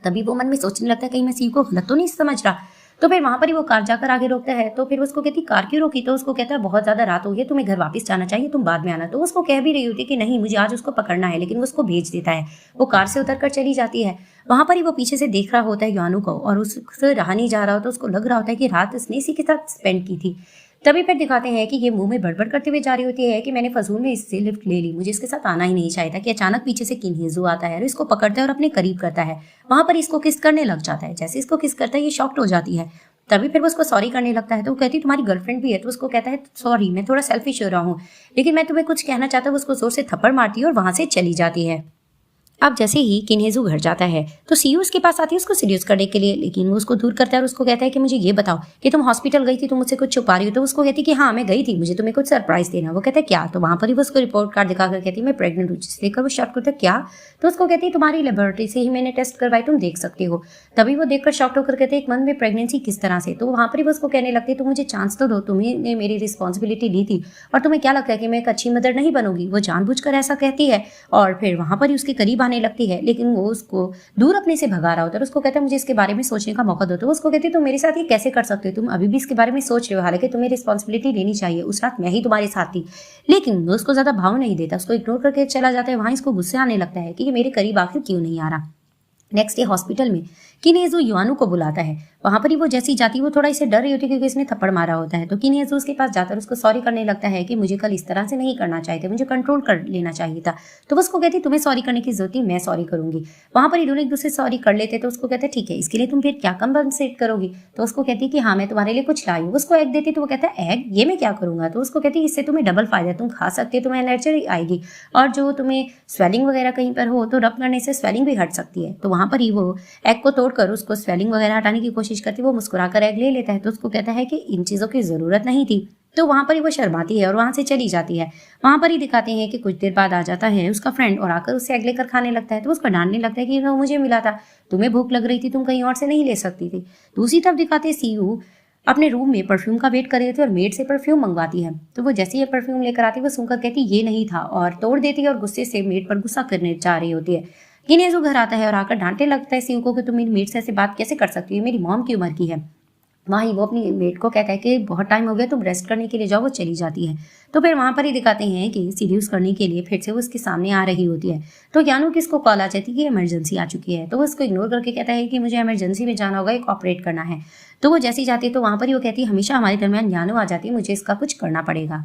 तभी वो मन में सोचने लगता है कहीं मैं सीयू को गलत तो नहीं समझ रहा। तो फिर वहां पर ही वो कार जाकर आगे रोकता है। तो फिर उसको कहती कार क्यों रोकी। तो उसको कहता है बहुत ज्यादा रात हो गई, तुम्हें घर वापस जाना चाहिए, तुम बाद में आना। तो उसको कह भी रही होती है कि नहीं मुझे आज उसको पकड़ना है, लेकिन वो उसको भेज देता है। वो कार से उतर कर चली जाती है। वहां पर ही वो पीछे से देख रहा होता है यानू को और उससे रहा नहीं जा रहा होता। उसको लग रहा होता है कि रात इसने इसी के साथ स्पेंड की थी। तभी फिर दिखाते हैं कि ये मुंह में बड़बड़ करते हुए जा रही होती है कि मैंने फजूल में इससे लिफ्ट ले ली, मुझे इसके साथ आना ही नहीं चाहिए था। कि अचानक पीछे से किन्हेजू आता है और इसको पकड़ता है और अपने करीब करता है। वहां पर इसको किस करने लग जाता है। जैसे इसको किस करता है ये शॉक्ड हो जाती है। तभी फिर वो उसको सॉरी करने लगता है। तो वो कहती है तुम्हारी गर्लफ्रेंड भी है। तो उसको कहता है सॉरी मैं थोड़ा सेल्फिश हो रहा हूँ, लेकिन मैं तुम्हें कुछ कहना चाहता हूँ। उसको जोर से थप्पड़ मारती है और वहां से चली जाती है। अब जैसे ही किन्हेजू घर जाता है तो सीयू उसके पास आती है उसको सीड्यूस करने के लिए, लेकिन वो उसको दूर करता है और उसको कहता है कि मुझे ये बताओ कि तुम हॉस्पिटल गई थी, तुम मुझसे कुछ छुपा रही हो। तो उसको कहती है कि हाँ मैं गई थी, मुझे तुम्हें कुछ सरप्राइज देना। वो कहता है क्या? तो वहां पर ही वो उसको रिपोर्ट कार्ड दिखाकर कहती है मैं प्रेग्नेंट हूँ। जिसे लेकर वो शॉक होता है क्या? तो उसको कहती है तुम्हारी लेबोरेटरी से ही मैंने टेस्ट करवाई, तुम देख सकती हो। तभी वो देखकर शॉक होकर कहते हैं एक मंथ में प्रेगनेंसी किस तरह से? तो वहां पर ही वो उसको कहने लगती है तुम मुझे चांस तो दो, तुम्हें मेरी रिस्पॉन्सिबिलिटी ली थी और तुम्हें क्या लगता है कि मैं एक अच्छी मदर नहीं बनूंगी? वो जानबूझकर ऐसा कहती है और फिर वहां पर ही उसके करीब आने लगती है, लेकिन वो उसको दूर अपने से भगा रहा होता है। उसको कहता है मुझे इसके बारे में सोचने का मौका दो। तो उसको कहती है तुम मेरे साथ ये कैसे कर सकते हो? तुम अभी भी इसके बारे में सोच रहे हो, हालांकि तुम्हें रिस्पॉन्सिबिलिटी लेनी चाहिए। उस रात मैं ही तुम्हारे साथ थी। लेकिन वो उसको ज्यादा भाव नहीं देता, उसको इग्नोर करके चला जाता है। वहां इसको गुस्से आने लगता है कि ये मेरे करीब आखिर क्यों नहीं आ रहा। नेक्स्ट डे हॉस्पिटल में किन्हेजू युआनू को बुलाता है। वहां पर ही वो जैसी जाती है वो थोड़ा इसे डर रही होती है क्योंकि इसने थप्पड़ मारा होता है। तो किन्हेजू उसके पास जाता है, उसको सॉरी करने लगता है कि मुझे कल इस तरह से नहीं करना चाहिए था, मुझे कंट्रोल कर लेना चाहिए था। तो वो उसको कहती तुम्हें सॉरी करने की जरूरत नहीं, मैं सॉरी करूंगी। वहां पर ही दोनों एक दूसरे सॉरी कर लेते। तो उसको कहते हैं ठीक है, इसके लिए तुम फिर क्या कंपनसेट करोगी? तो उसको कहती है कि हाँ मैं तुम्हारे लिए कुछ लाई हूँ। उसको एग देती तो वो कहता है एग ये मैं क्या करूंगा? तो उसको कहती है इससे तुम्हें डबल फायदा, तुम खा सकते हो, तुम्हें एनर्जी आएगी और जो तुम्हें स्वेलिंग वगैरह कहीं पर हो तो रब करने से स्वेलिंग भी हट सकती है। तो वहां पर ही वो एग को तोड़कर उसको स्वेलिंग वगैरह हटाने की कोशिश करती है। वो मुस्कुराकर एग ले लेता है। तो उसको कहता है कि इन चीजों की जरूरत नहीं थी। तो वहां पर ही वो शर्माती है और वहां से चली जाती है। वहां पर ही दिखाते हैं कि कुछ देर बाद आ जाता है उसका फ्रेंड और आकर उससे एग लेकर खाने लगता है। तो उसको डांटने लगता है कि वो मुझे मिला था, तुम्हें भूख लग रही थी, तुम कहीं और से नहीं ले सकती थी। दूसरी तरफ दिखाते सीयू अपने रूम में परफ्यूम का वेट कर रहे थे और मेड से परफ्यूम मंगवाती है। तो वो जैसे ही परफ्यूम लेकर आती है वो सुनकर कहती ये नहीं था और तोड़ देती है और गुस्से से मेड पर गुस्सा करने जा रही होती है। किन्हेजू घर आता है और आकर डांटने लगता है सीयू को कि तुम मेरी मेड से ऐसे बात कैसे कर सकती हो, मेरी मॉम की उम्र की है। वहीं वो अपनी मेड को कहता है कि बहुत टाइम हो गया, तुम रेस्ट करने के लिए जाओ। वो चली जाती है। तो फिर वहां पर ही दिखाते हैं कि सीड्यूस करने के लिए फिर से वो उसके सामने आ रही होती है। तो यानू किसको कॉल आ जाती है कि इमरजेंसी आ चुकी है। तो वो उसको इग्नोर करके कहता है कि मुझे इमरजेंसी में जाना होगा, एक ऑपरेट करना है। तो वो जैसी जाती है तो वहां पर ही वो कहती है हमेशा हमारे दरमियान यानू आ जाती है, मुझे इसका कुछ करना पड़ेगा।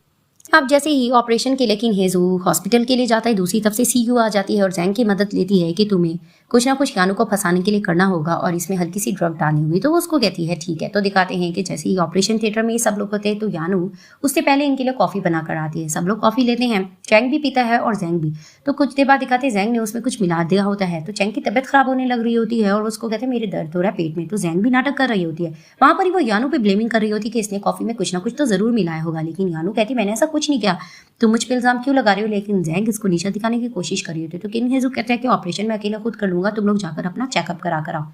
अब जैसे ही ऑपरेशन के लिए किन्हेजू हॉस्पिटल के लिए जाता है, दूसरी तरफ से सीयू आ जाती है और जैंग की मदद लेती है कि तुम्हें कुछ ना कुछ यानू को फंसाने के लिए करना होगा और इसमें हल्की सी ड्रग डालनी हुई। तो वो उसको कहती है ठीक है। तो दिखाते हैं कि जैसे ही ऑपरेशन थिएटर में ये सब लोग होते हैं तो यानू उससे पहले इनके लिए कॉफी बनाकर आती है। सब लोग कॉफी लेते हैं, चैंग भी पीता है और जैंग भी। तो कुछ देर बाद दिखाते हैं जैंग ने उसमें कुछ मिला दिया होता है। तो चैंग की तबियत खराब होने लग रही होती है और उसको कहते हैं मेरे दर्द हो रहा है पेट में। तो जैंग भी नाटक कर रही होती है। वहां पर ही वो यानू पे ब्लेमिंग कर रही होती है कि इसने कॉफी में कुछ ना कुछ तो जरूर मिलाया होगा, लेकिन यानू कहती मैंने ऐसा कुछ नहीं किया, तुम मुझ पे इल्जाम क्यों लगा रही हो? लेकिन जैंग इसको नीचा दिखाने की कोशिश कर रही होती है। तो किन्हेजू कहता है कि ऑपरेशन में अकेला खुद कर लूंगा, तुम लोग जाकर अपना चेकअप करा कर आओ।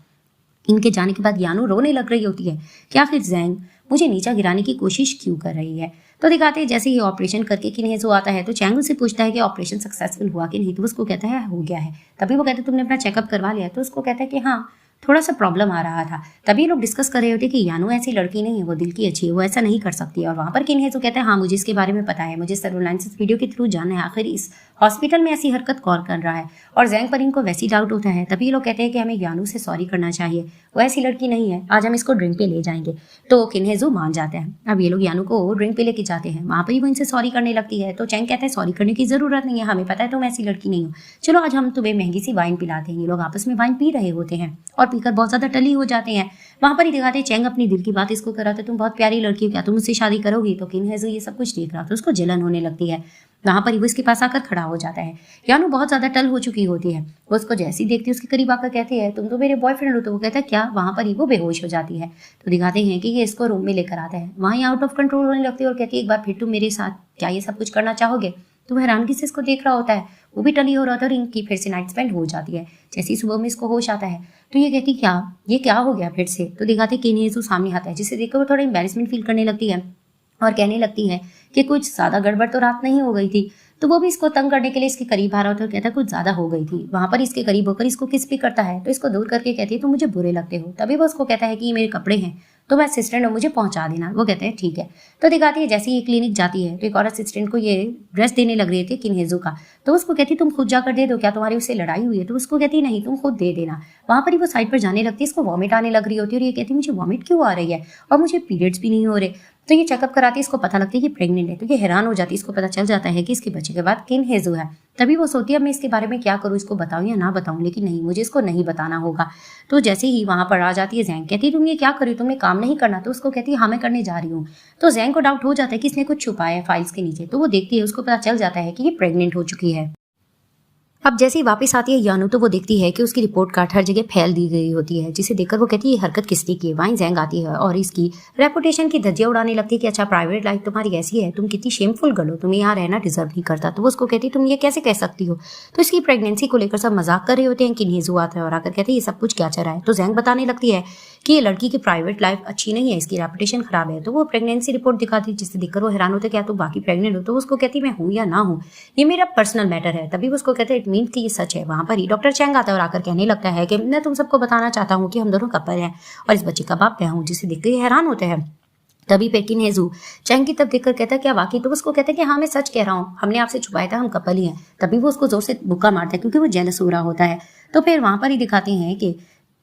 इनके जाने के बाद यानू रोने लग रही होती है कि आखिर जैंग मुझे नीचा गिराने की कोशिश क्यों कर रही है। तो दिखाते हैं जैसे ही ऑपरेशन करके किन्हेजू आता है तो चैंग उससे पूछता है कि ऑपरेशन सक्सेसफुल हुआ कि नहीं। तो उसको कहता है हो गया है। तभी वो कहता है तुमने अपना चेकअप करवा लिया? तो उसको कहता है कि हाँ थोड़ा सा प्रॉब्लम आ रहा था। तभी लोग डिस्कस कर रहे होते कि यानू ऐसी लड़की नहीं है, वो दिल की अच्छी है, वो ऐसा नहीं कर सकती है। और वहां पर किन्हेजू कहता है हाँ मुझे इसके बारे में पता है, मुझे सर्विलांस वीडियो के थ्रू जानना है आखिर इस हॉस्पिटल में ऐसी हरकत कौन कर रहा है। और जैंग पर इनको वैसी डाउट होता है। तभी लोग कहते हैं कि हमें यानू से सॉरी करना चाहिए, वो ऐसी लड़की नहीं है, आज हम इसको ड्रिंक पे ले जाएंगे। तो किन्हेजू मान जाता है। अब ये लोग यानू को ड्रिंक पे लेके जाते हैं। वहां पर ही वो इनसे सॉरी करने लगती है। तो चैंग कहता है सॉरी करने की जरूरत नहीं है, हमें पता है तुम ऐसी लड़की नहीं हो, चलो आज हम तुम्हें महंगी सी वाइन पिलाते हैं। ये लोग आपस में वाइन पी रहे होते हैं और पीकर बहुत ज्यादा टली हो जाते हैं। वहां पर ही दिखाते चैंग अपनी दिल की बात इसको कराते तुम बहुत प्यारी लड़की हो, क्या तुम मुझसे शादी करोगी? तो किन्हेजू ये सब कुछ देख रहा था, उसको जलन होने लगती है। वहां पर ही वो इसके पास आकर खड़ा हो जाता है। यानू बहुत ज्यादा टल हो चुकी होती है। वो उसको जैसी देखती है उसके करीब आकर कहती है तुम तो मेरे बॉयफ्रेंड हो। तो वो कहता है क्या? वहां पर ही वो बेहोश हो जाती है। तो दिखाते हैं कि ये इसको रूम में लेकर आता है। वहीं आउट ऑफ कंट्रोल होने लगती है और कहती है एक बार फिर तुम मेरे साथ क्या ये सब कुछ करना चाहोगे? तो वो हैरानगी से इसको देख रहा होता है। वो भी टली हो रहा था और इनकी फिर से नाइट स्पेंड हो जाती है। जैसे ही सुबह में इसको होश आता है तो ये कहती क्या ये क्या हो गया फिर से? तो दिखाते किन्हेजू सामने आता है, जिसे देखकर वो थोड़ा एम्बैरेसमेंट फील करने लगती है और कहने लगती है कि कुछ ज्यादा गड़बड़ तो रात नहीं हो गई थी। तो वो भी इसको तंग करने के लिए इसके करीब आ रहा होता है और कहता है कुछ ज्यादा हो गई थी। वहां पर इसके करीब होकर इसको किस भी करता है। तो इसको दूर करके कहती है तुम मुझे बुरे लगते हो। तभी वो उसको कहता है कि ये मेरे कपड़े हैं, तो मैं असिस्टेंट हूँ, मुझे पहुंचा देना। वो कहते हैं ठीक है। तो दिखाती है जैसे ही क्लिनिक जाती है तो एक और असिस्टेंट को ये ड्रेस देने लग रही थी किन्हेजू का। तो उसको कहती तुम खुद जाकर दे दो, क्या तुम्हारी उससे लड़ाई हुई है? तो उसको कहती नहीं तुम खुद दे देना। वहां पर ही वो साइड पर जाने लगती है, इसको वॉमिट आने लग रही होती है और ये कहती मुझे वॉमिट क्यों आ रही है और मुझे पीरियड्स भी नहीं हो रहे। तो ये चेकअप कराती है, इसको पता लगता है कि प्रेग्नेंट है। तो ये हैरान हो जाती है, इसको पता चल जाता है कि इसके बच्चे के बाद किन्हेजू है। तभी वो सोचती है मैं इसके बारे में क्या करूँ, इसको बताऊं या ना बताऊं, लेकिन नहीं मुझे इसको नहीं बताना होगा। तो जैसे ही वहां पर आ जाती है जैंग, कहती है तुम ये क्या कर रही हो, तुमने काम नहीं करना? तो उसको कहती है हाँ मैं करने जा रही हूँ। तो जैंग को डाउट हो जाता है कि इसने कुछ छुपाया है फाइल्स के नीचे। तो वो देखती है, उसको पता चल जाता है कि ये प्रेग्नेंट हो चुकी है। अब जैसे ही वापस आती है यानू तो वो देखती है कि उसकी रिपोर्ट कार्ड हर जगह फैल दी गई होती है, जिसे देखकर वो कहती है ये हरकत किसने की है। वहीं जैंग आती है और इसकी रेपुटेशन की धज्जियां उड़ाने लगती है कि अच्छा प्राइवेट लाइफ तुम्हारी ऐसी है, तुम कितनी शेमफुल गर्ल हो, तुम्हें यहाँ रहना डिजर्व नहीं करता। तो वो उसको कहती है तुम ये कैसे कह सकती हो। तो इसकी प्रेगनेंसी को लेकर सब मजाक कर रहे होते हैं कि नीजू आता है और आकर कहते हैं ये सब कुछ क्या चल रहा है। तो जैंग बताने लगती है कि ये लड़की की प्राइवेट लाइफ अच्छी नहीं है, इसकी रेपुटेशन खराब है। तो वो प्रेगनेंसी रिपोर्ट दिखाती है जिससे देखकर वो हैरान होता है क्या तुम बाकी प्रेग्नेंट हो। तो उसको कहती मैं हूँ या ना हूँ ये मेरा पर्सनल मैटर है। तभी उसको कहते हैं इट मीन कि ये सच है। वहां पर ही डॉक्टर चैंग आता है और आकर कहने लगता है कि मैं तुम सबको बताना चाहता हूँ कि हम दोनों कपल हैं और इस बच्चे का बाप मैं हूँ, जिसे देखकर ये हैरान होते हैं। तभी पेकिन हेजू चैंग की तरफ देखकर कहता है क्या वाकई। तो उसको कहता है कि हाँ मैं सच कह रहा हूँ, हमने आपसे छुपाया था, हम कपल ही हैं। तभी वो उसको जोर से मुक्का मारता है क्योंकि वो जेलस हो रहा होता है। तो फिर वहां पर ही दिखाते हैं कि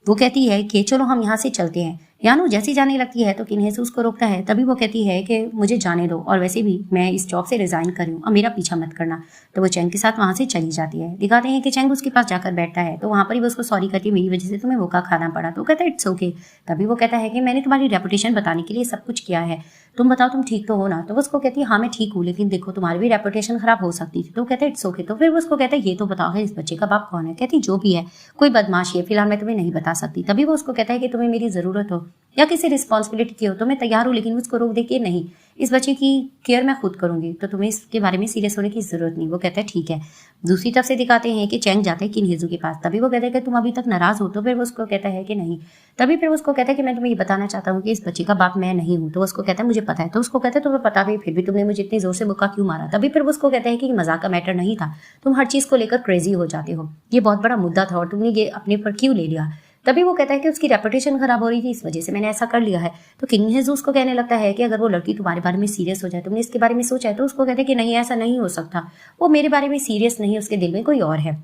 वो कहती है कि चलो हम यहाँ से चलते हैं। यानू जैसी जाने लगती है तो किन्हेजू उसको रोकता है। तभी वो कहती है कि मुझे जाने दो और वैसे भी मैं इस जॉब से रिजाइन कर रही हूँ, अब मेरा पीछा मत करना। तो वो चैंग के साथ वहां से चली जाती है। दिखाते हैं कि चैंग उसके पास जाकर बैठता है तो वहां पर ही वो उसको सॉरी कहती है मेरी वजह से तुम्हें धोखा खाना पड़ा। तो कहता है इट्स ओके। तभी वो कहता है कि मैंने तुम्हारी रेपुटेशन बताने के लिए सब कुछ किया है, तुम बताओ तुम ठीक तो हो ना। तो वो उसको कहती है हाँ मैं ठीक हूँ, लेकिन देखो तुम्हारी भी रेपुटेशन खराब हो सकती थी। तो कहता है इट्स ओके। तो फिर वो उसको कहता है ये तो बताओ इस बच्चे का बाप कौन है। कहती जो भी है कोई बदमाशी है, फिलहाल मैं तुम्हें नहीं बता सकती। तभी वो उसको कहता है कि तुम्हें मेरी जरूरत हो या किसी रिस्पॉन्सिबिलिटी की हो तो मैं तैयार हूँ, लेकिन उसको रोक दे के नहीं, इस बच्चे की केयर मैं खुद करूंगी, तो तुम्हें इसके बारे में सीरियस होने की जरूरत नहीं। वो कहता है ठीक है। दूसरी तरफ से दिखाते हैं कि चैंग जाते हैं किन्हेजू के पास। तभी वो कहता है कि तुम अभी तक नाराज हो। तो फिर वो उसको कहता है कि नहीं। तभी फिर उसको कहता है कि मैं तुम्हें ये बताना चाहता हूँ कि इस बच्चे का बाप मैं नहीं हूँ। तो उसको कहता है मुझे पता है। तो उसको कहता है तुम्हें पता भी फिर भी तुमने मुझे इतनी जोर से मुक्का क्यों मारा। तभी फिर वो उसको कहता है कि मजाक का मैटर नहीं था, तुम हर चीज को लेकर क्रेजी हो जाते हो, ये बहुत बड़ा मुद्दा था और तुमने ये अपने पर क्यों ले लिया। तभी वो कहता है कि उसकी रेपुटेशन खराब हो रही थी, इस वजह से मैंने ऐसा कर लिया है। तो किन्हेजू उसको कहने लगता है कि अगर वो लड़की तुम्हारे बारे में सीरियस हो जाए, तुमने इसके बारे में सोचा है। तो उसको कहते हैं कि नहीं ऐसा नहीं हो सकता, वो मेरे बारे में सीरियस नहीं, उसके दिल में कोई और है।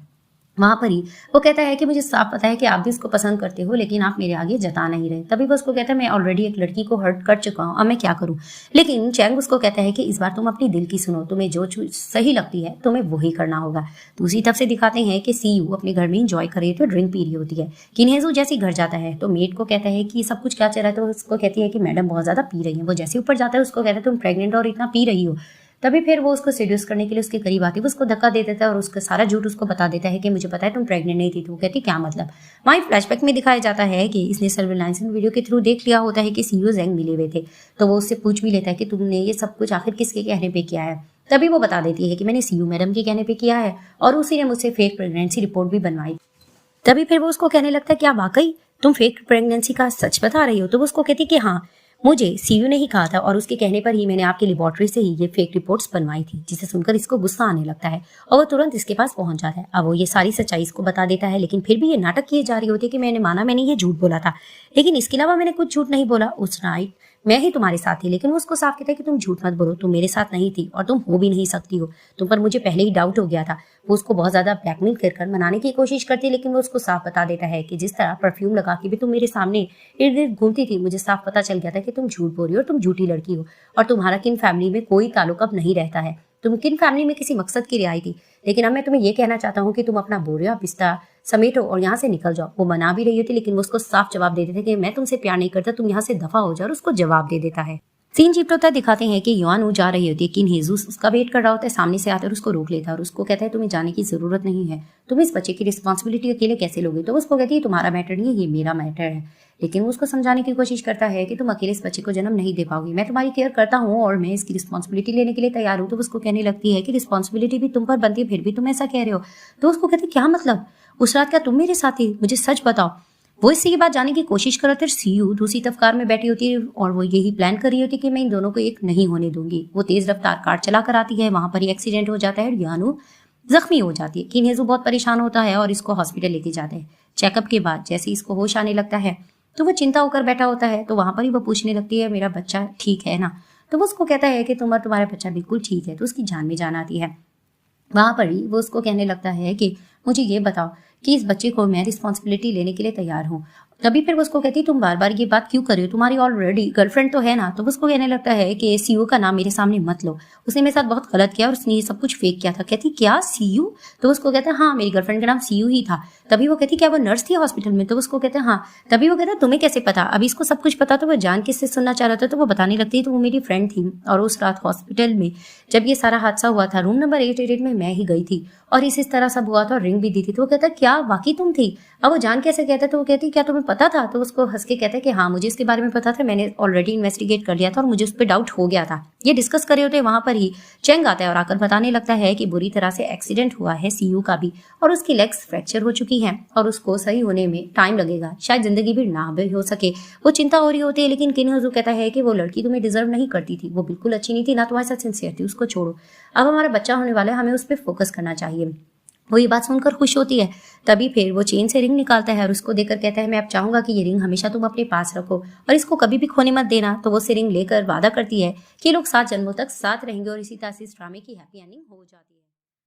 वहां पर ही वो कहता है कि मुझे साफ पता है कि आप भी उसको पसंद करते हो, लेकिन आप मेरे आगे जता नहीं रहे। तभी वो उसको कहता है मैं ऑलरेडी एक लड़की को हर्ट कर चुका हूँ, अब मैं क्या करूँ। लेकिन चैंग उसको कहता है कि इस बार तुम अपनी दिल की सुनो, तुम्हें जो सही लगती है तुम्हें वही करना होगा। दूसरी तरफ से दिखाते हैं कि सीयू अपने घर में इंजॉय कर रही थी, ड्रिंक पी रही होती है। किन्हेजू जैसे घर जाता है तो मेड को कहता है कि सब कुछ क्या चल रहा है। तो उसको कहती है कि मैडम बहुत ज्यादा पी रही है। वो जैसे ऊपर जाता है उसको कहता है तुम प्रेग्नेंट और इतना पी रही हो। तभी फिर वो उसको सीड्यूस करने के लिए उसके करीब आती है, वो उसको धक्का दे देता है और उसका सारा झूठ उसको बता देता है कि मुझे पता है तुम प्रेग्नेंट नहीं थी। तो वो कहती क्या मतलब। वहीं फ्लैशबैक में दिखाया जाता है कि इसने सर्विलांस वीडियो के थ्रू देख लिया होता है कि सीयू जैंग मिले हुए थे। तो वो उससे पूछ भी लेता है कि तुमने ये सब कुछ आखिर किसके कहने पे किया है। तभी वो बता देती है कि मैंने सीयू मैडम के कहने पे किया है और उसी ने मुझसे फेक प्रेगनेंसी रिपोर्ट भी बनवाई। तभी फिर वो उसको कहने लगता है क्या वाकई तुम फेक प्रेगनेंसी का सच बता रही हो। तो वो उसको कहती कि हाँ मुझे सीयू ने ही कहा था और उसके कहने पर ही मैंने आपकी लेबोरेटरी से ही ये फेक रिपोर्ट्स बनवाई थी। जिसे सुनकर इसको गुस्सा आने लगता है और वो तुरंत इसके पास पहुंच जाता है। अब वो ये सारी सच्चाई इसको बता देता है, लेकिन फिर भी ये नाटक किए जा रही होती है कि मैंने माना मैंने ये झूठ बोला था, लेकिन इसके अलावा मैंने कुछ झूठ नहीं बोला। उस नाइट मैं ही तुम्हारे साथ थी। लेकिन वो उसको साफ कहता है कि तुम झूठ मत बोलो, तुम मेरे साथ नहीं थी और तुम हो भी नहीं सकती हो, तुम पर मुझे पहले ही डाउट हो गया था। वो उसको बहुत ज्यादा ब्लैकमेल कर मनाने की कोशिश करती है, लेकिन वो उसको साफ बता देता है कि जिस तरह परफ्यूम लगा के भी तुम मेरे सामने इर्द गिर्द घूमती थी, मुझे साफ पता चल गया था कि तुम झूठ बोल रही हो और तुम झूठी लड़की हो और तुम्हारा किन फैमिली में कोई ताल्लुक अब नहीं रहता है, तुम किन फैमिली में किसी मकसद के लिए आई थी। लेकिन अब मैं तुम्हें ये कहना चाहता हूँ कि तुम अपना बोरिया बिस्तर समेटो और यहाँ से निकल जाओ। वो मना भी रही थी, लेकिन वो उसको साफ जवाब दे देते थे कि मैं तुमसे प्यार नहीं करता, तुम यहाँ से दफा हो जाओ, और उसको जवाब दे देता है। सीन शिफ्ट होता है, दिखाते हैं कि युआनू जा रही होती है, किन्हेजू उसका वेट कर रहा होता है, सामने से आता है और उसको रोक लेता है और उसको कहता है तुम्हें जाने की जरूरत नहीं है, तुम इस बच्चे की रिस्पॉन्सिबिलिटी अकेले कैसे लोगे। तो उसको कहती है तुम्हारा मैटर नहीं है, ये मेरा मैटर है। लेकिन वो उसको समझाने की कोशिश करता है कि तुम अकेले इस बच्चे को जन्म नहीं दे पाओगी, मैं तुम्हारी केयर करता हूँ और मैं इसकी रिस्पॉन्सिबिलिटी लेने के लिए तैयार हूँ। तो उसको कहने लगती है कि रिस्पॉन्सिबिलिटी भी तुम पर बनती है, फिर भी तुम ऐसा कह रहे हो। तो उसको कहती क्या मतलब, उस रात क्या तुम मेरे साथ थी, मुझे सच बताओ। वो इसी के बाद जाने की कोशिश कर रहे थे। सीयू दूसरी तरफ कार में बैठी होती है और वो यही प्लान कर रही होती है कि मैं इन दोनों को एक नहीं होने दूंगी। वो तेज रफ्तार कार चला कर आती है, वहां पर ही एक्सीडेंट हो जाता है, युआनू जख्मी हो जाती है। किन्हेजू बहुत परेशान होता है और इसको हॉस्पिटल लेके जाते हैं। चेकअप के बाद जैसे इसको होश आने लगता है तो वो चिंता होकर बैठा होता है। तो वहां पर ही वो पूछने लगती है मेरा बच्चा ठीक है ना। तो वो उसको कहता है कि तुम्हारा बच्चा बिल्कुल ठीक है। तो उसकी जान में जान आती है। वहां पर ही वो उसको कहने लगता है कि मुझे ये बताओ कि इस बच्चे को मैं रिस्पॉन्सिबिलिटी लेने के लिए तैयार हूँ। तभी फिर वो उसको कहती तुम बार बार ये बात क्यों कर रही हो, तुम्हारी ऑलरेडी गर्लफ्रेंड तो है ना। तो उसको कहने लगता है कि सीयू का नाम मेरे सामने मत लो, उसने मेरे साथ बहुत गलत किया और उसने ये सब कुछ फेक किया था। कहती क्या सीयू? तो उसको कहता है हाँ मेरी गर्लफ्रेंड का नाम सीयू ही था। तभी वो कहती क्या वो नर्स थी हॉस्पिटल में? तो उसको कहते हैं हाँ। तभी वो कहता है तुम्हें कैसे पता? अभी इसको सब कुछ पता। तो वो जान किससे सुनना चाह रहा था, तो वो बताने लगती है तो वो मेरी फ्रेंड थी और उस रात हॉस्पिटल में जब ये सारा हादसा हुआ था रूम नंबर 888 में मैं ही गई थी और इस तरह सब हुआ था और रिंग भी दी थी। तो वो कहता है क्या वाकई तुम थी? अब वो जान कैसे कहता है? तो वो कहती क्या तुम्हें पता था? तो उसको हंस के कहता है कि हाँ मुझे इसके बारे में पता था, मैंने ऑलरेडी इन्वेस्टिगेट कर लिया था और मुझे उस पर डाउट हो गया था। ये डिस्कस करे होते वहां पर ही चेंग आता है और आकर बताने लगता है कि बुरी तरह से एक्सीडेंट हुआ है सीयू का भी और उसकी लेग्स फ्रैक्चर हो चुकी हैं और उसको सही होने में टाइम लगेगा, शायद जिंदगी भी ना भी हो सके। वो चिंता हो रही होती है लेकिन किन हुजू कहता है कि वो लड़की तुम्हें डिजर्व नहीं करती थी, वो बिल्कुल अच्छी नहीं थी, ना तुम्हारे साथ सिंसियर थी, उसको छोड़ो। अब हमारा बच्चा होने वाला है, हमें उस पर फोकस करना चाहिए। वो ये बात सुनकर खुश होती है। तभी फिर वो चेन से रिंग निकालता है और उसको देकर कहता है मैं अब चाहूंगा कि ये रिंग हमेशा तुम अपने पास रखो और इसको कभी भी खोने मत देना। तो वो से रिंग लेकर वादा करती है कि लोग 7 जन्मों तक साथ रहेंगे और इसी तरह से इस ड्रामे की हैप्पी एंडिंग हो जाती है।